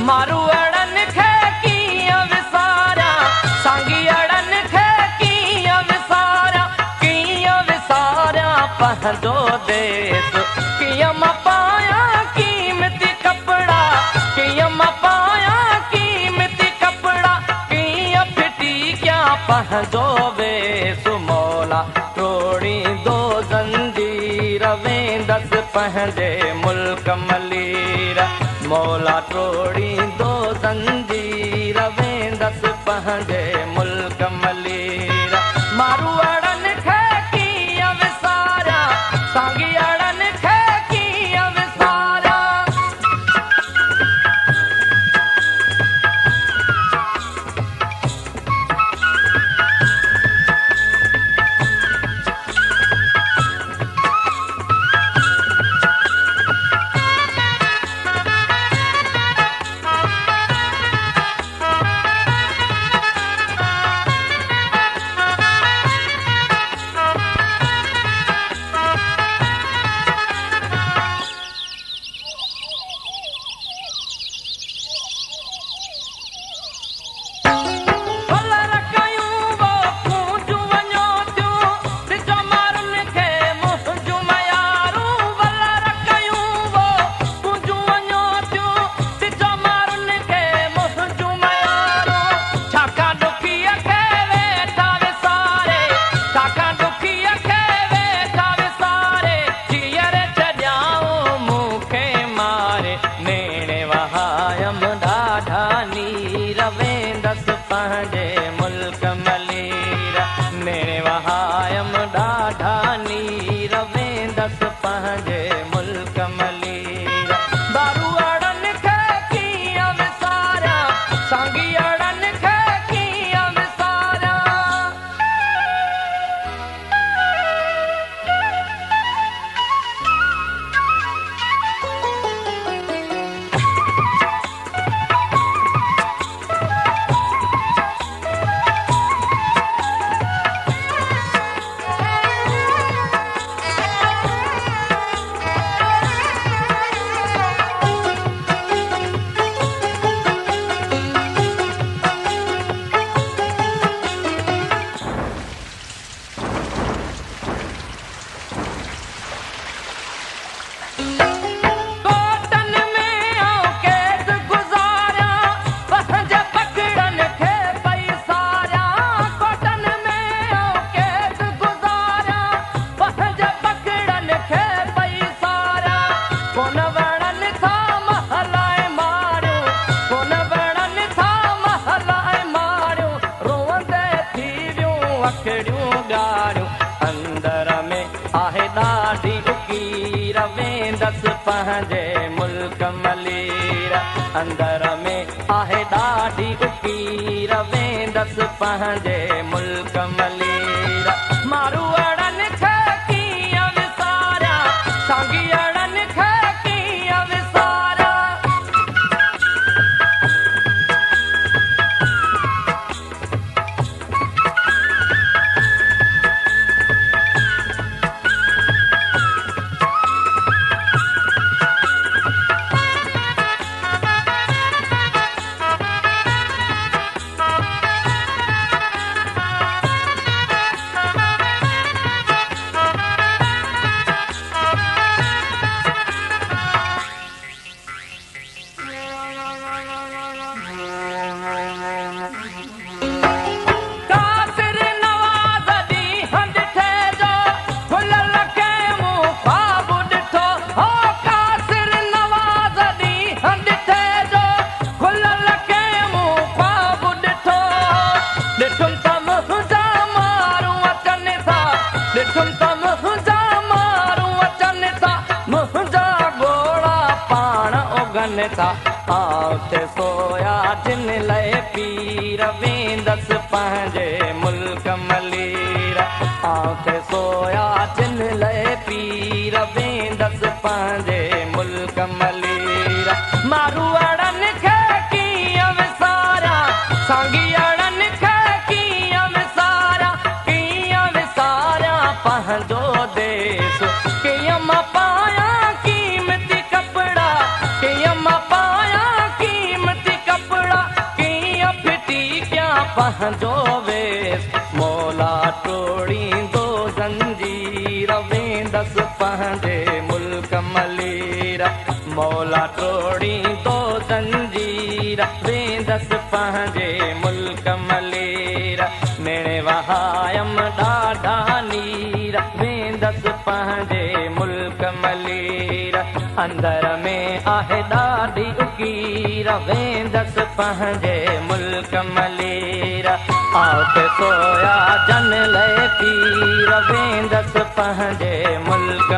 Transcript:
मारू अड़न खे कीअं विसारिया सांगी अड़न खे कीअं विसारिया पंहिंजो देश कीअं मां पायां कीमती कपड़ा कीअं मां पायां कीमती कपड़ा कीअं फिटी क्या पंहिंजो वेस मौला तोड़ींदो ज़ंजीर वेंदसि पंहिंजे मुल्क मलीर मौला तोड़ींदो ज़ंजीर वेंदसि पंहिंजे मुल्क मलीर मारू अड़न खे कीअं विसारिया सांगी अड़न खे कीअं विसारिया अंदर में आहे ॾाढी उकीर वेंदसि पंहिंजे मुल्क मलीर अंदर में आहे ॾाढी उकीर वेंदसि पंहिंजे मुल्क मलीर मारू अड़न खे कीअं विसारिया सांगी अड़न खे कीअं विसारिया आउते सोया जिन लए पीर वेंदसि पंहिंजे मुल्क मलीर आउते सोया जिन लए पीर वेंदसि पंहिंजे मुल्क मलीर मारू अड़न खे कीअं विसारिया सांगी अड़न खे कीअं विसारिया पंहिंजो देश कीअं मां पायां कीमती कपड़ा कीअं मां पायां कीमती पंहिंजो वेस मौला टोड़ींदो ज़ंजीर वेंदसि पंहिंजे मुल्क मलीर मौला टोड़ींदो ज़ंजीर वेंदसि पंहिंजे मुल्क मलीर मेणे वहायम ॾाढा नीर वेंदसि पंहिंजे मुल्क मलीर अंदर में आहे ॾाढी उकीर वेंदसि पंहिंजे मुल्क मलीर आउट सोया जन लय पीर वेंदसि पंहिंजे मुल्क